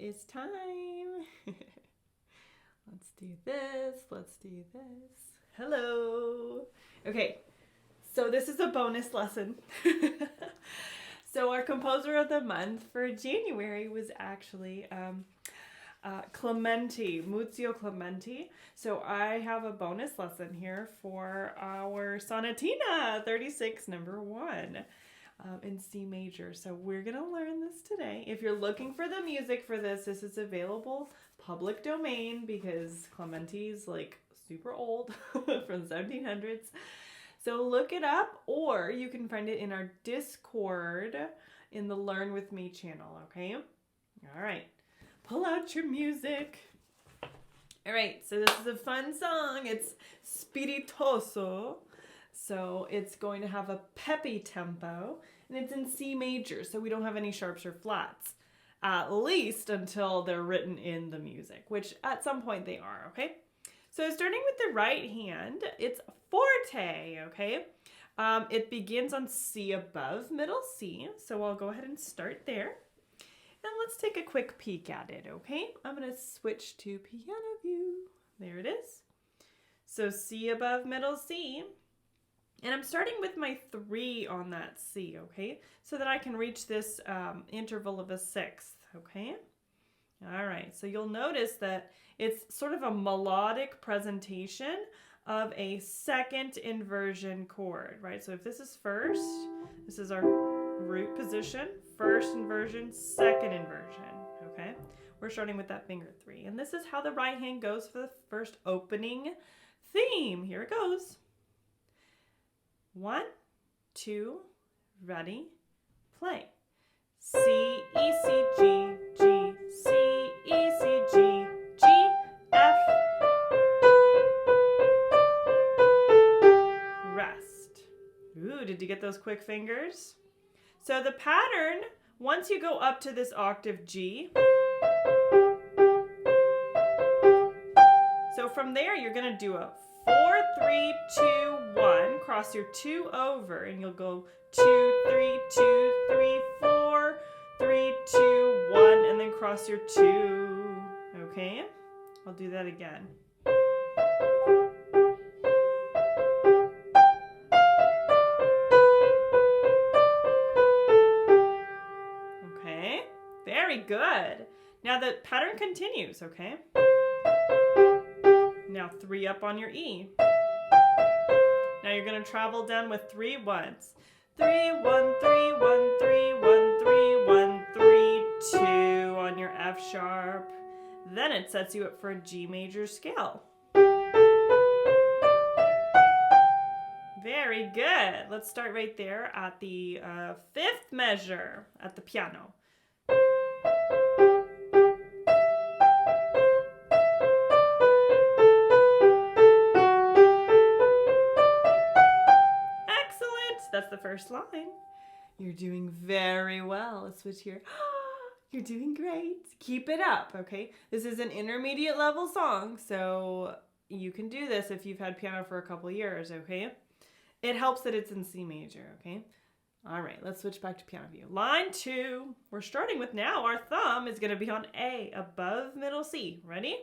is time. Let's do this. Let's do this. Hello. Okay, so this is a bonus lesson. So our composer of the month for January was actually Clementi, Muzio Clementi. So I have a bonus lesson here for our Sonatina 36 number 1 in C major. So we're going to learn this today. If you're looking for the music for this, this is available public domain because Clementi's like super old from the 1700s. So look it up, or you can find it in our Discord in the Learn With Me channel, okay? All right. Pull out your music. All right, so this is a fun song. It's spiritoso. So it's going to have a peppy tempo, and it's in C major, so we don't have any sharps or flats, at least until they're written in the music, which at some point they are, okay? So starting with the right hand, it's forte, okay? It begins on C above middle C, so I'll go ahead and start there. And let's take a quick peek at it, okay? I'm going to switch to piano view. There it is. So C above middle C. And I'm starting with my 3 on that C, okay? So that I can reach this interval of a 6th, okay? All right, so you'll notice that it's sort of a melodic presentation of a second inversion chord, right? So if this is first, this is our root position, first inversion, second inversion, okay? We're starting with that finger 3. And this is how the right hand goes for the first opening theme. Here it goes. 1, 2, ready, play. C, E, C, G, G, C, E, C, G, G, F, rest. Ooh, did you get those quick fingers? So the pattern, once you go up to this octave G, so from there you're going to do a 4, 3, 2, 1, cross your 2 over, and you'll go 2, 3, 2, 3, 4, 3, 2, 1, and then cross your 2, okay? I'll do that again. Okay, very good. Now the pattern continues, okay? Now 3 up on your E. Now you're going to travel down with 3 ones. 3, 1, 3, 1, 3, 1, 3, 1, 3, 2 on your F sharp. Then it sets you up for a G major scale. Very good. Let's start right there at the 5th measure at the piano. That's the first line. You're doing very well. Let's switch here. You're doing great. Keep it up, okay? This is an intermediate level song, so you can do this if you've had piano for a couple years, okay? It helps that it's in C major, okay? All right, let's switch back to piano view. Line 2, we're starting with now. Our thumb is going to be on A, above middle C. Ready?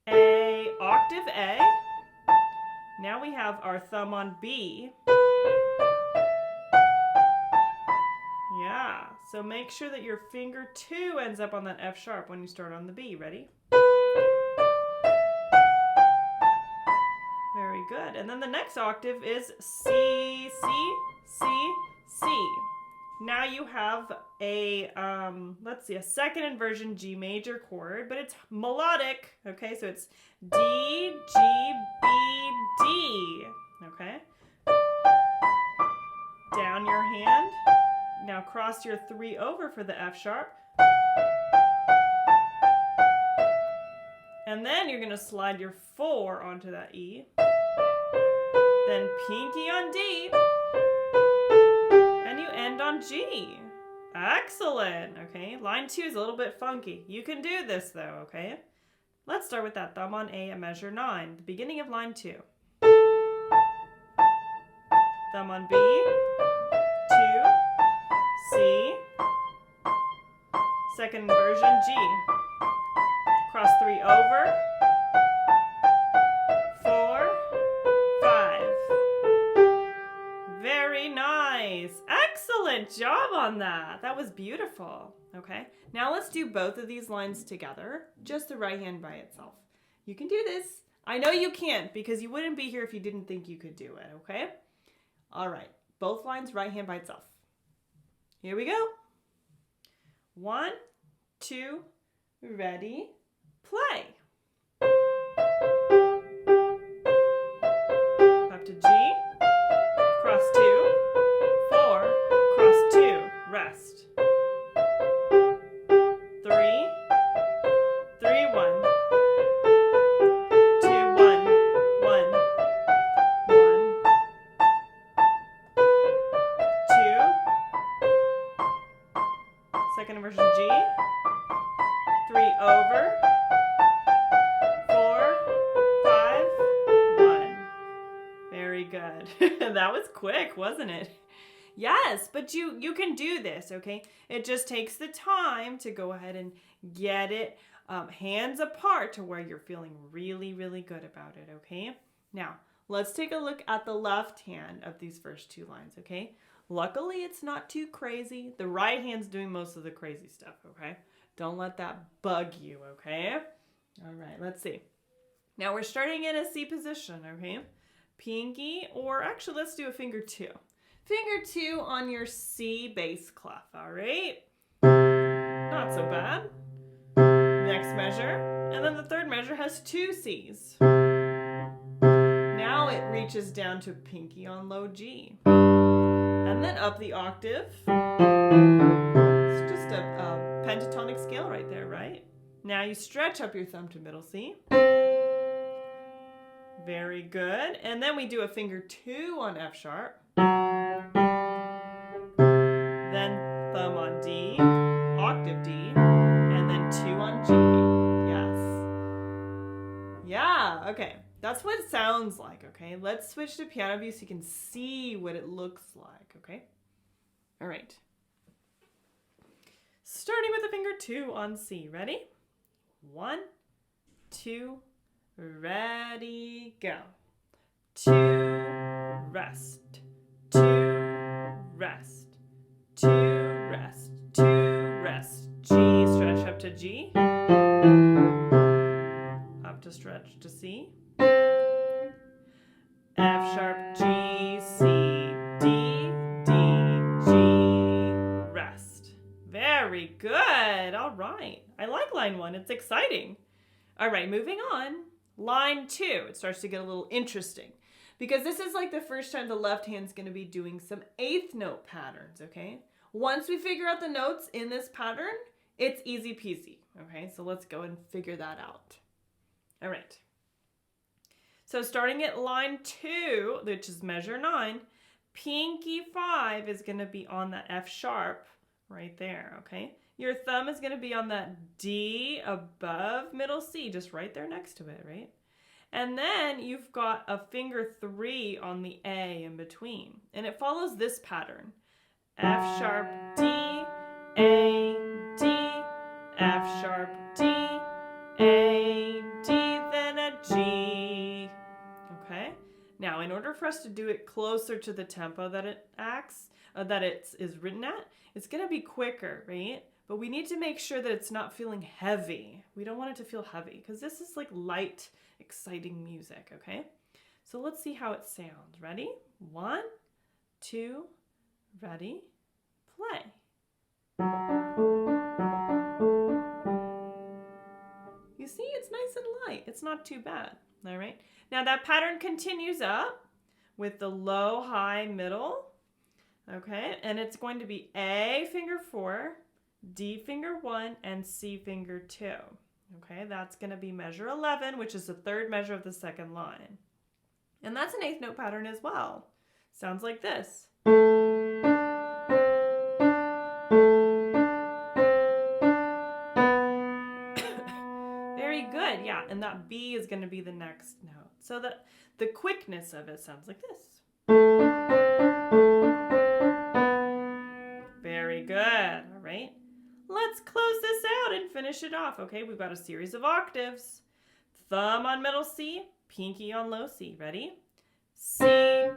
A, octave A. Now we have our thumb on B. Yeah, so make sure that your finger 2 ends up on that F sharp when you start on the B. Ready? Very good. And then the next octave is C, C, C, C. Now you have a, let's see, a second inversion G major chord, but it's melodic, okay? So it's D, G, B, D, okay? Down your hand. Now cross your 3 over for the F sharp. And then you're going to slide your 4 onto that E. Then pinky on D. And you end on G. Excellent. Okay, line 2 is a little bit funky. You can do this though, okay? Let's start with that thumb on A at measure 9, the beginning of line 2. Thumb on B, 2, C, Second inversion, G. Cross 3 over. 4, 5. Very nice. Excellent job on that. That was beautiful. Okay, now let's do both of these lines together, just the right hand by itself. You can do this. I know you can't because you wouldn't be here if you didn't think you could do it, okay? All right, both lines, right hand by itself. Here we go. 1, 2, ready, play. Up to G, cross 2, 4, cross 2, rest. 3, 3, 1, 2, 1, 1, 1, 2, second inversion G, 3 over, 4, 5, 1. Very good. That was quick, wasn't it? Yes, but you can do this, okay? It just takes the time to go ahead and get it hands apart to where you're feeling really, really good about it, okay? Now, let's take a look at the left hand of these first two lines, okay? Luckily, it's not too crazy. The right hand's doing most of the crazy stuff, okay? Don't let that bug you, okay? All right, let's see. Now, we're starting in a C position, okay? Pinky, or actually, let's do a finger 2. Finger 2 on your C bass clef, all right? Not so bad. Next measure, and then the third measure has 2 C's. Now it reaches down to pinky on low G. And then up the octave. It's just a pentatonic scale right there, right? Now you stretch up your thumb to middle C. Very good. And then we do a finger 2 on F sharp. Then thumb on D, octave D, and then 2 on G. Yes. Yeah, okay. That's what it sounds like, okay? Let's switch to piano view so you can see what it looks like, okay? All right. Starting with the finger 2 on C. Ready? 1, 2, ready, go. 2, rest. 2, rest. 2, rest. 2, rest. G, stretch up to G. Up to stretch to C. F sharp, G, C, D, D, G, rest. Very good. All right. I like line 1. It's exciting. All right, moving on. Line 2. It starts to get a little interesting because this is like the first time the left hand's going to be doing some eighth note patterns, okay? Once we figure out the notes in this pattern, it's easy peasy, okay? So let's go and figure that out. All right. So starting at line 2, which is measure 9, pinky 5 is going to be on that F sharp right there, okay? Your thumb is going to be on that D above middle C, just right there next to it, right? And then you've got a finger 3 on the A in between. And it follows this pattern. F sharp, D, A, D, F sharp, D, A, D, then a G. Okay? Now, in order for us to do it closer to the tempo that it acts, that it is written at, it's going to be quicker, right? But we need to make sure that it's not feeling heavy. We don't want it to feel heavy because this is like light, exciting music, okay? So let's see how it sounds. Ready? 1, 2, ready, play. You see, it's nice and light. It's not too bad, all right? Now that pattern continues up with the low, high, middle, okay? And it's going to be A finger 4, D finger 1, and C finger 2. Okay, that's going to be measure 11, which is the third measure of the second line. And that's an eighth note pattern as well. Sounds like this. Very good, yeah. And that B is going to be the next note. So that the quickness of it sounds like this. Very good, all right. Let's let's close this out and finish it off. Okay, we've got a series of octaves. Thumb on middle C, pinky on low C. Ready? C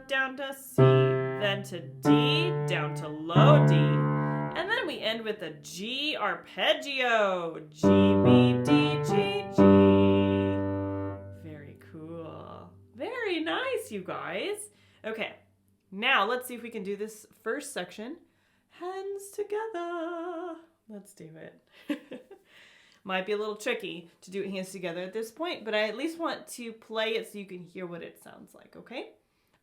down to C, then to D, down to low D. And then we end with a G arpeggio. G, B, D, G, G. Very cool. Very nice, you guys. Okay, now let's see if we can do this first section. Hands together. Let's do it. Might be a little tricky to do it hands together at this point, but I at least want to play it so you can hear what it sounds like, okay?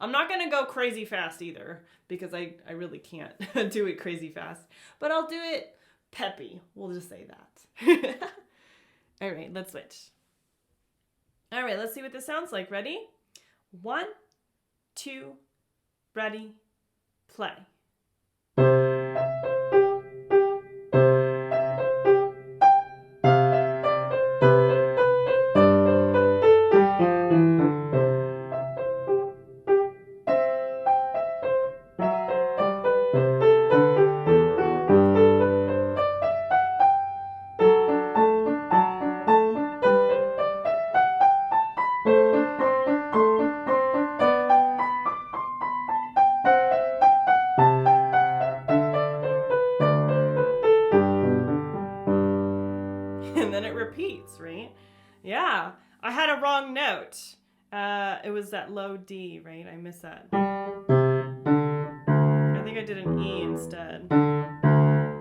I'm not going to go crazy fast either because I really can't do it crazy fast, but I'll do it peppy. We'll just say that. All right, let's switch. All right, let's see what this sounds like. Ready? 1, 2, ready, play. And then it repeats, right? Yeah, I had a wrong note. It was that low D, right? I missed that. I think I did an E instead.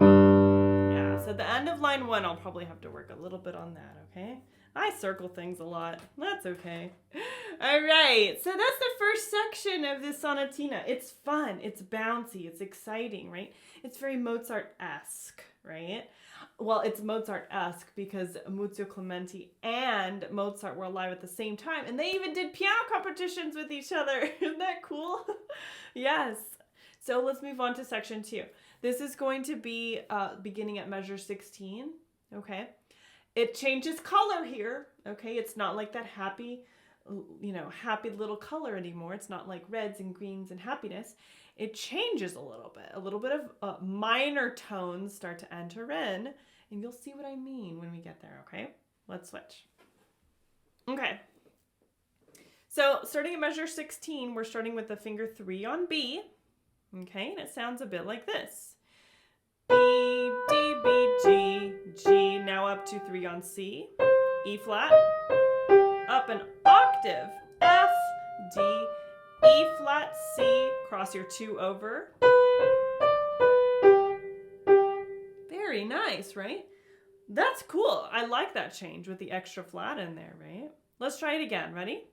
Yeah, so at the end of line 1, I'll probably have to work a little bit on that, okay? I circle things a lot. That's okay. All right, so that's the first section of this sonatina. It's fun, it's bouncy, it's exciting, right? It's very Mozart-esque, right? Well, it's Mozart-esque because Muzio Clementi and Mozart were alive at the same time, and they even did piano competitions with each other. Isn't that cool? Yes. So let's move on to section 2. This is going to be beginning at measure 16, okay? It changes color here, okay? It's not like that happy little color anymore. It's not like reds and greens and happiness. It changes a little bit. A little bit of minor tones start to enter in, and you'll see what I mean when we get there, okay? Let's switch. Okay. So starting at measure 16, we're starting with the finger 3 on B, okay? And it sounds a bit like this. B, D, B, G, G, now up to 3 on C, E flat, up an octave, F, D, E flat, C, cross your 2 over. Very nice, right? That's cool. I like that change with the extra flat in there, right? Let's try it again. Ready?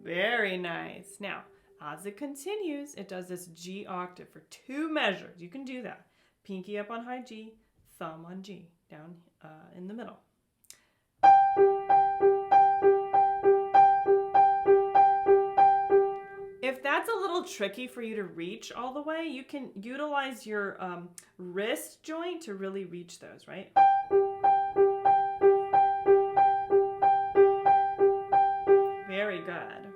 Very nice. Now, as it continues, it does this G octave for 2 measures. You can do that. Pinky up on high G, thumb on G, down in the middle. If that's a little tricky for you to reach all the way, you can utilize your wrist joint to really reach those, right? Very good.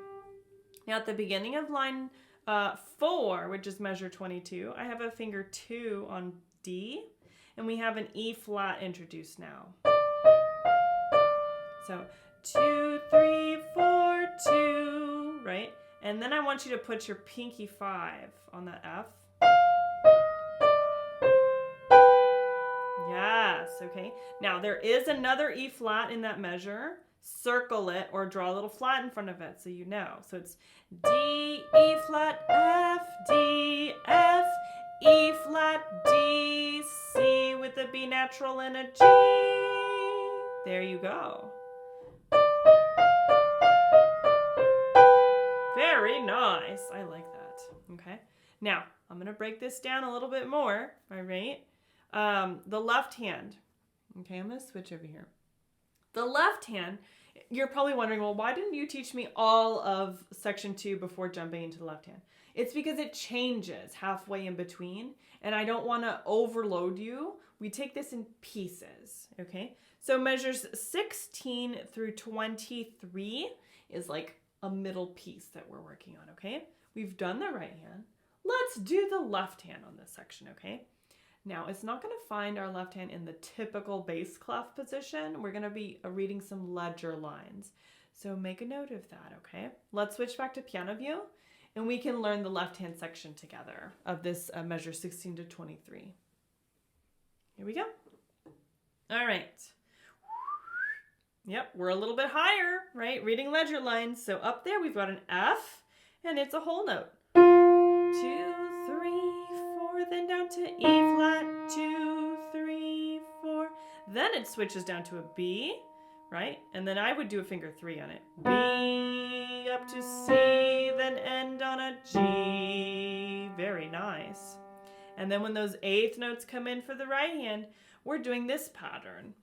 Now at the beginning of line 4, which is measure 22, I have a finger 2 on D, and we have an E flat introduced now. So 2, 3, 4, 2, right? And then I want you to put your pinky 5 on the F. Yes, okay. Now there is another E flat in that measure. Circle it or draw a little flat in front of it so you know. So it's D, E flat, F, D, F, E flat, D, C with a B natural and a G. There you go. Very nice. I like that. Okay. Now, I'm going to break this down a little bit more. All right. The left hand. Okay, I'm going to switch over here. The left hand You're probably wondering, well, why didn't you teach me all of section 2 before jumping into the left hand? It's because it changes halfway in between, and I don't want to overload you. We take this in pieces, okay? So measures 16 through 23 is like a middle piece that we're working on, okay? We've done the right hand. Let's do the left hand on this section, okay? Now, it's not going to find our left hand in the typical bass clef position. We're going to be reading some ledger lines. So make a note of that, okay? Let's switch back to piano view, and we can learn the left hand section together of this measure 16 to 23. Here we go. All right. Yep, we're a little bit higher, right? Reading ledger lines. So up there we've got an F, and it's a whole note. 2, 3, 4, then down to E flat, 2, 3, 4. Then it switches down to a B, right? And then I would do a finger 3 on it. B up to C, then end on a G. Very nice. And then when those eighth notes come in for the right hand, we're doing this pattern.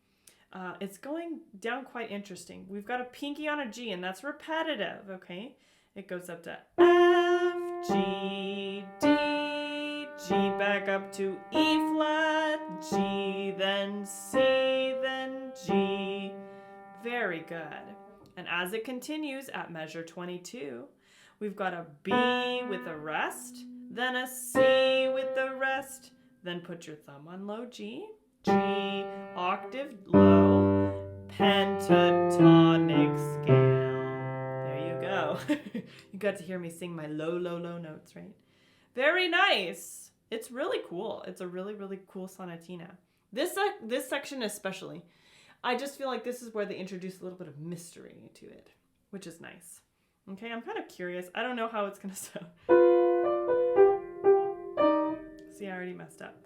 It's going down quite interesting. We've got a pinky on a G, and that's repetitive, okay? It goes up to F, G, D, G, back up to E flat, G, then C, then G. Very good. And as it continues at measure 22, we've got a B with a rest, then a C with the rest, then put your thumb on low G, G, octave low, pentatonic scale. There you go. You got to hear me sing my low, low, low notes, right? Very nice. It's really cool. It's a really, really cool sonatina. This section especially, I just feel like this is where they introduce a little bit of mystery to it, which is nice. Okay, I'm kind of curious. I don't know how it's going to sound. See, I already messed up.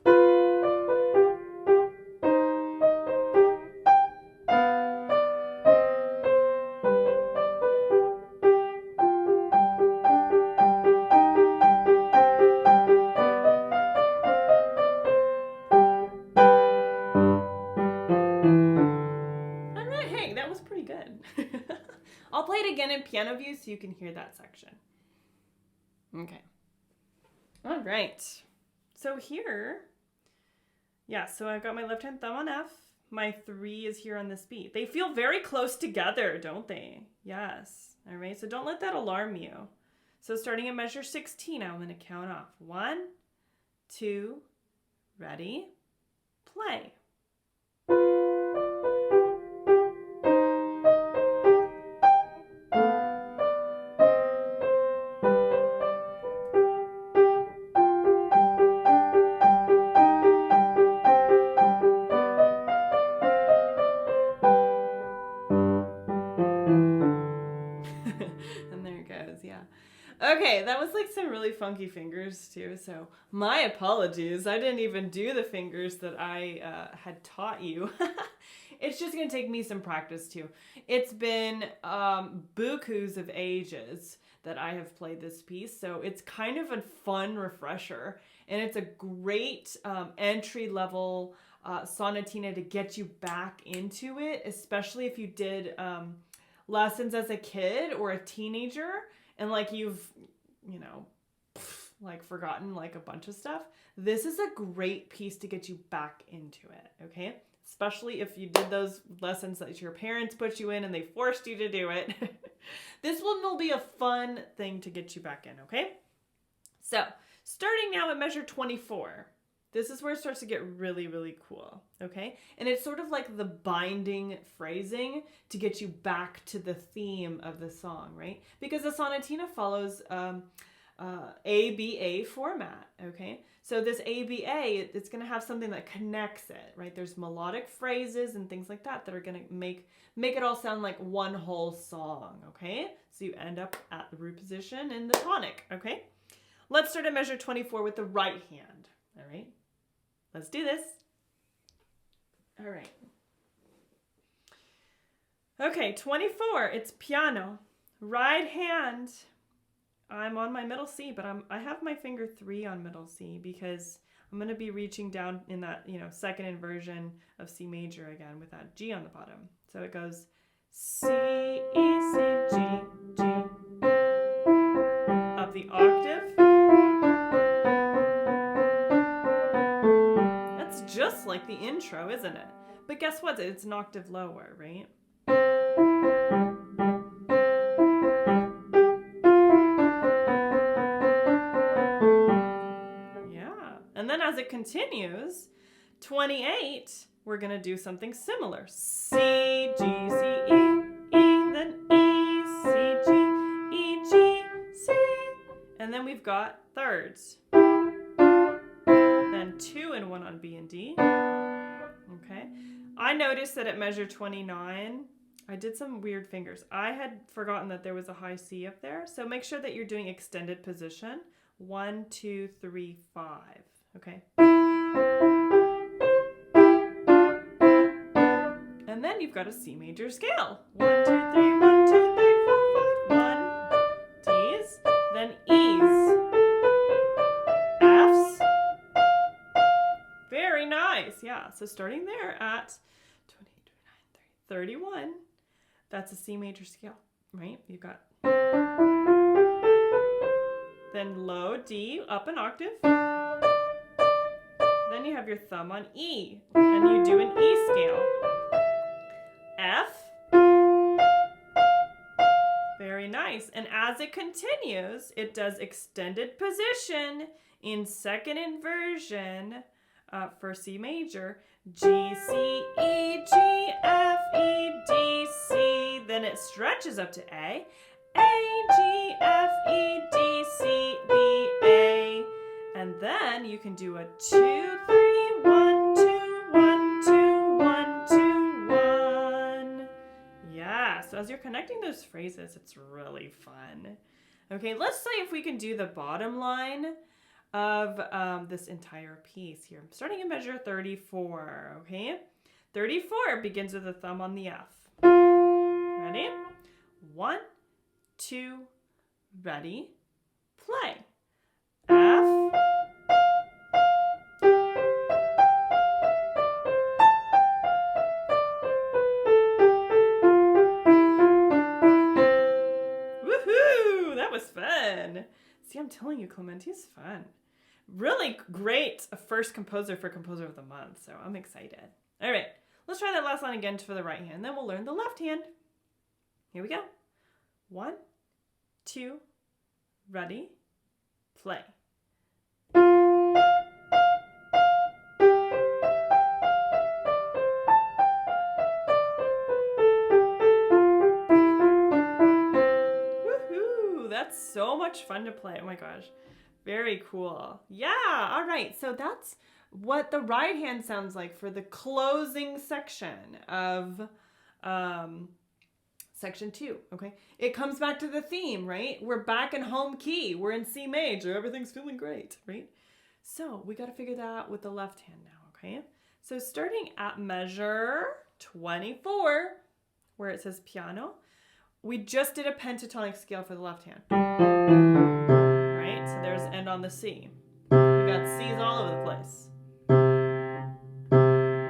I'll play it again in piano view so you can hear that section. Okay. All right. So here, yeah, so I've got my left hand thumb on F. My 3 is here on this B. They feel very close together, don't they? Yes. All right, so don't let that alarm you. So starting at measure 16, I'm going to count off. 1, 2, ready, play. And there it goes, yeah. Okay, that was like some really funky fingers too, so my apologies. I didn't even do the fingers that I had taught you. It's just going to take me some practice too. It's been bukus of ages that I have played this piece, so it's kind of a fun refresher, and it's a great entry-level sonatina to get you back into it, especially if you did lessons as a kid or a teenager and like you've, like forgotten like a bunch of stuff. This is a great piece to get you back into it, okay? Especially if you did those lessons that your parents put you in and they forced you to do it. This one will be a fun thing to get you back in, okay? So, starting now at measure 24. This is where it starts to get really, really cool, okay? And it's sort of like the binding phrasing to get you back to the theme of the song, right? Because the sonatina follows ABA format, okay? So this ABA, it's going to have something that connects it, right? There's melodic phrases and things like that that are going to make it all sound like one whole song, okay? So you end up at the root position in the tonic, okay? Let's start at measure 24 with the right hand, all right? Let's do this. All right. Okay, 24, it's piano. Right hand, I'm on my middle C, but I have my finger 3 on middle C because I'm going to be reaching down in that, second inversion of C major again with that G on the bottom. So it goes C, E, C, G, G. Up the octave. That's just like the intro, isn't it? But guess what? It's an octave lower, right? Yeah. And then as it continues, 28, we're going to do something similar. C, G, C, E, E, then E, C, G, E, G, C. And then we've got thirds. Then 2 and 1 on B and D. Okay. I noticed that at measure 29, I did some weird fingers. I had forgotten that there was a high C up there. So make sure that you're doing extended position. 1, 2, 3, 5. Okay. And then you've got a C major scale. 1, 2, 3, 1, 2, 3, 4, 5. 1. D's. Then E's. F's. Very nice. Yeah. So starting there at 28, 29, 30, 31, that's a C major scale, right? You've got then low D, up an octave. Then you have your thumb on E, and you do an E scale. F. Very nice. And as it continues, it does extended position in second inversion for C major. G, C, E, G, F, E, D, C. Then it stretches up to A. A, G, F, E, D, C, B, A. And then you can do a 2, 3, 1, 2, 1, 2, 1, 2, 1. Yeah, so as you're connecting those phrases, it's really fun. Okay, let's see if we can do the bottom line of this entire piece here. I'm starting in measure 34, okay? 34 begins with a thumb on the F. Ready? 1, 2, ready, play. F. Woohoo! That was fun. See, I'm telling you, Clementi is fun. Really great first composer for Composer of the Month, so I'm excited. All right, let's try that last line again for the right hand, then we'll learn the left hand. Here we go. 1, 2, ready, play. Woohoo! That's so much fun to play. Oh my gosh. Very cool. Yeah, all right. So that's what the right hand sounds like for the closing section of section 2, okay? It comes back to the theme, right? We're back in home key. We're in C major. Everything's feeling great, right? So we got to figure that out with the left hand now, okay? So starting at measure 24, where it says piano, we just did a pentatonic scale for the left hand. Right? So there's end on the C. We got C's all over the place.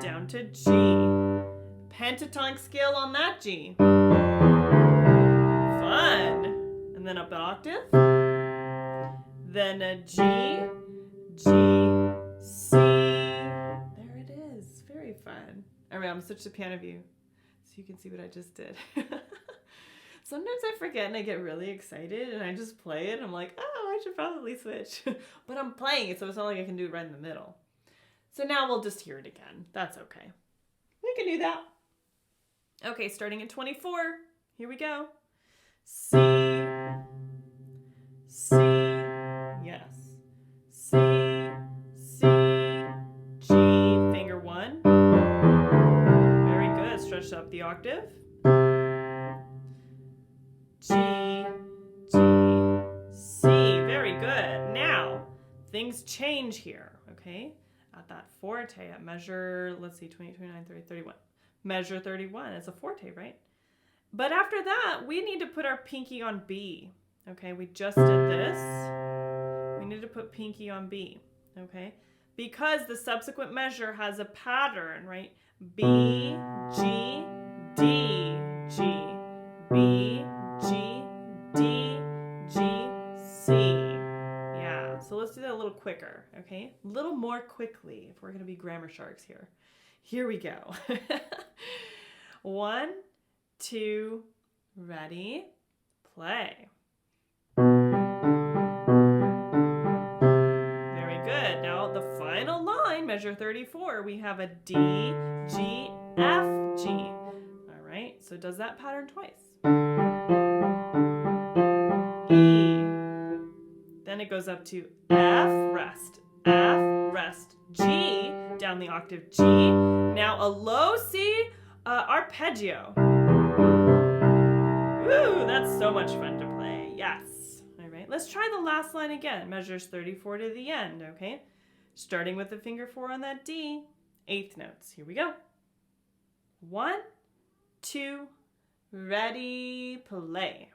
Down to G. Pentatonic scale on that G. Fun. And then up an octave. Then a G, G, C. There it is. Very fun. All right, I'm going to switch to piano view so you can see what I just did. Sometimes I forget and I get really excited and I just play it and I'm like, oh, I should probably switch. But I'm playing it, so it's not like I can do it right in the middle. So now we'll just hear it again. That's okay. We can do that. Okay, starting at 24. Here we go. C, C, yes. C, C, G, finger 1. Very good. Stretch up the octave. G, G, C. Very good. Now, things change here, okay? At that forte, at measure, let's see, 20, 29, 30, 31. Measure 31. It's a forte, right? But after that, we need to put our pinky on B. Okay, we just did this. We need to put pinky on B, okay? Because the subsequent measure has a pattern, right? B, G, D, G, G, B, G, D, G, C. Yeah, so let's do that a little quicker, okay? A little more quickly if we're gonna be grammar sharks here. Here we go. 1, 2, ready, play. Very good. Now the final line, measure 34, we have a D, G, F, G. All right, so does that pattern twice. E. Then it goes up to F, rest, G, down the octave G. Now a low C, arpeggio. Woo, that's so much fun to play. Yes. All right, let's try the last line again. Measures 34 to the end, okay? Starting with the finger 4 on that D, 8th notes. Here we go. 1, 2, ready, play.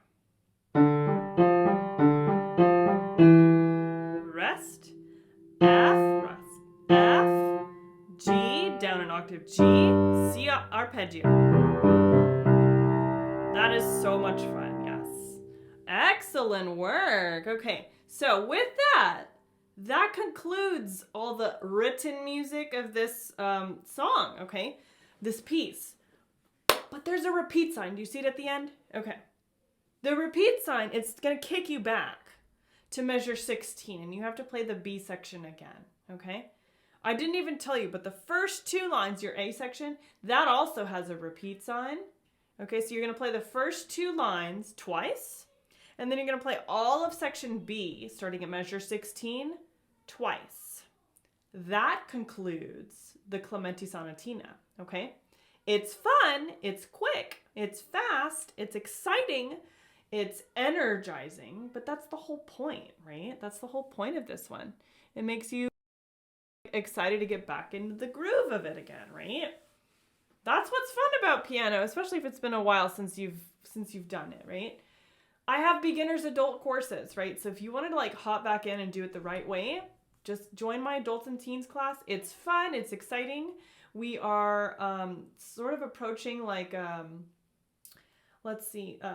Rest, F, G, down an octave G, C arpeggio. That is so much fun, yes. Excellent work. Okay, so with that concludes all the written music of this song, okay? This piece. But there's a repeat sign. Do you see it at the end? Okay. The repeat sign, it's going to kick you back to measure 16, and you have to play the B section again, okay? I didn't even tell you, but the first 2 lines, your A section, that also has a repeat sign. Okay, so you're going to play the first 2 lines twice, and then you're going to play all of section B, starting at measure 16, twice. That concludes the Clementi Sonatina, okay? It's fun, it's quick, it's fast, it's exciting, it's energizing, but that's the whole point, right? That's the whole point of this one. It makes you excited to get back into the groove of it again, right? That's what's fun about piano, especially if it's been a while since you've done it, right? I have beginners adult courses, right? So if you wanted to like hop back in and do it the right way, just join my adults and teens class. It's fun, it's exciting. We are sort of approaching like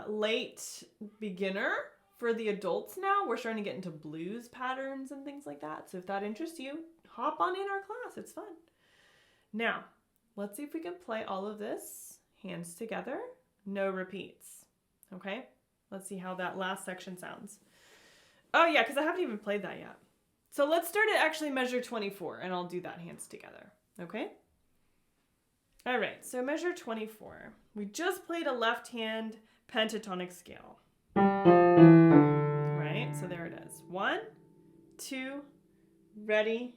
late beginner for the adults now. We're starting to get into blues patterns and things like that. So if that interests you, hop on in our class. It's fun. Now, let's see if we can play all of this hands together, no repeats. Okay? Let's see how that last section sounds. Oh yeah, because I haven't even played that yet. So let's start at actually measure 24, and I'll do that hands together. Okay? All right, so measure 24. We just played a left hand pentatonic scale. Right, so there it is. 1, 2, ready.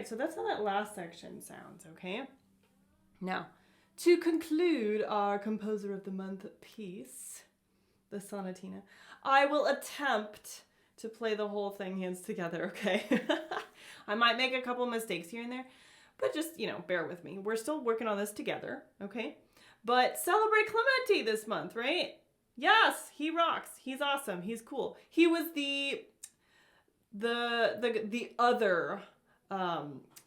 So that's how that last section sounds, okay? Now, to conclude our Composer of the Month piece, the Sonatina, I will attempt to play the whole thing hands together, okay? I might make a couple mistakes here and there, but just, bear with me. We're still working on this together, okay? But celebrate Clementi this month, right? Yes, he rocks. He's awesome. He's cool. He was the other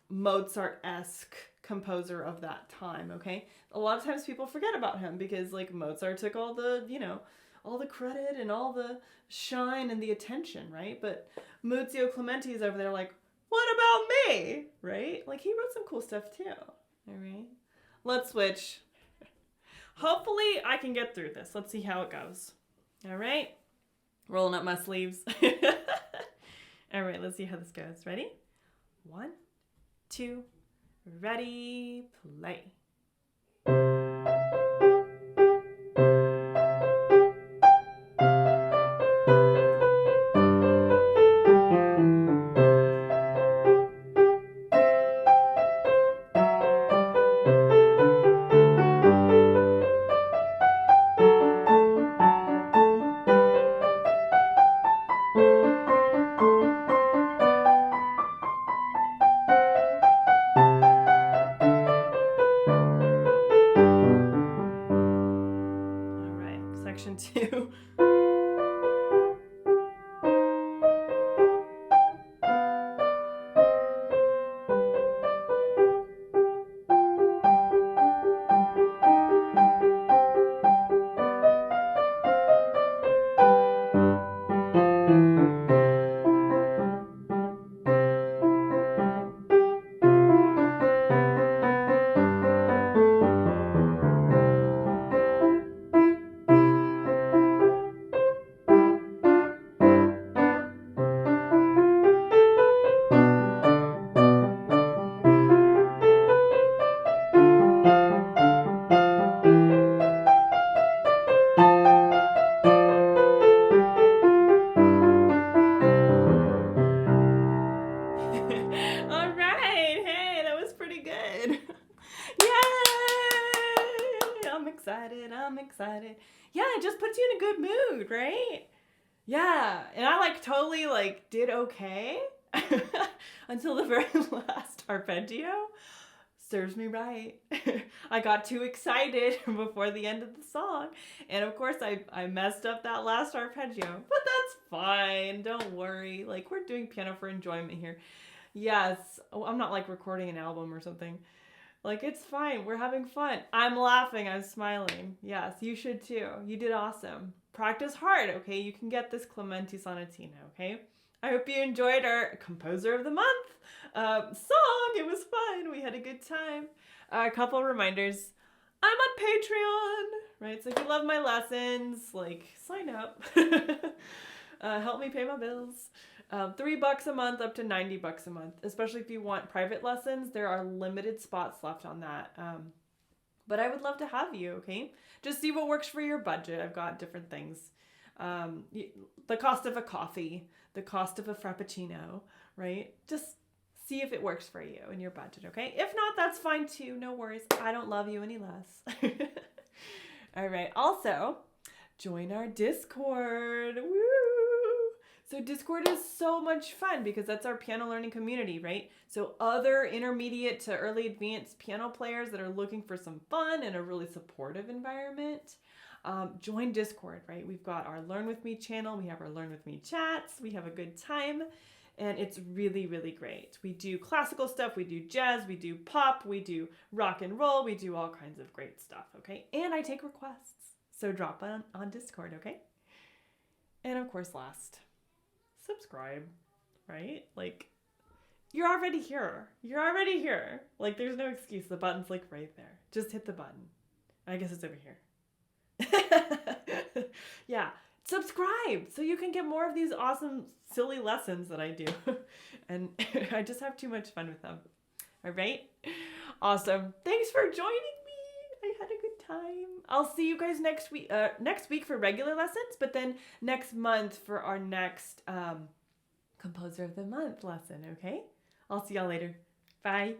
Mozart-esque composer of that time, okay? A lot of times people forget about him because like Mozart took all the, all the credit and all the shine and the attention, right? But Muzio Clementi is over there like, what about me? Right? Like he wrote some cool stuff too. All right. Let's switch. Hopefully I can get through this. Let's see how it goes. All right. Rolling up my sleeves. All right, let's see how this goes. Ready? 1, 2, ready, play. I'm excited. Yeah, it just puts you in a good mood, right? Yeah, and I like totally like did okay until the very last arpeggio. Serves me right. I got too excited before the end of the song. And of course, I messed up that last arpeggio. But that's fine. Don't worry. Like, we're doing piano for enjoyment here. Yes. Oh, I'm not like recording an album or something. Like, it's fine. We're having fun. I'm laughing. I'm smiling. Yes, you should too. You did awesome. Practice hard, okay? You can get this Clementi Sonatina, okay? I hope you enjoyed our Composer of the Month song. It was fun. We had a good time. A couple reminders. I'm on Patreon, right? So if you love my lessons, like, sign up. Help me pay my bills. $3 a month up to $90 a month, especially if you want private lessons. There are limited spots left on that. But I would love to have you, okay? Just see what works for your budget. I've got different things. The cost of a coffee, the cost of a frappuccino, right? Just see if it works for you and your budget, okay? If not, that's fine too. No worries. I don't love you any less. All right. Also, join our Discord. Woo! So Discord is so much fun because that's our piano learning community, right? So other intermediate to early advanced piano players that are looking for some fun and a really supportive environment, join Discord, right? We've got our Learn With Me channel. We have our Learn With Me chats. We have a good time. And it's really, really great. We do classical stuff. We do jazz. We do pop. We do rock and roll. We do all kinds of great stuff, okay? And I take requests. So drop on Discord, okay? And of course, last, subscribe, right? Like, you're already here. You're already here. Like, there's no excuse. The button's like right there. Just hit the button. I guess it's over here. Yeah. Subscribe so you can get more of these awesome, silly lessons that I do. And I just have too much fun with them. All right? Awesome. Thanks for joining me. I had a good time. I'll see you guys next week for regular lessons, but then next month for our next Composer of the Month lesson, okay? I'll see y'all later. Bye.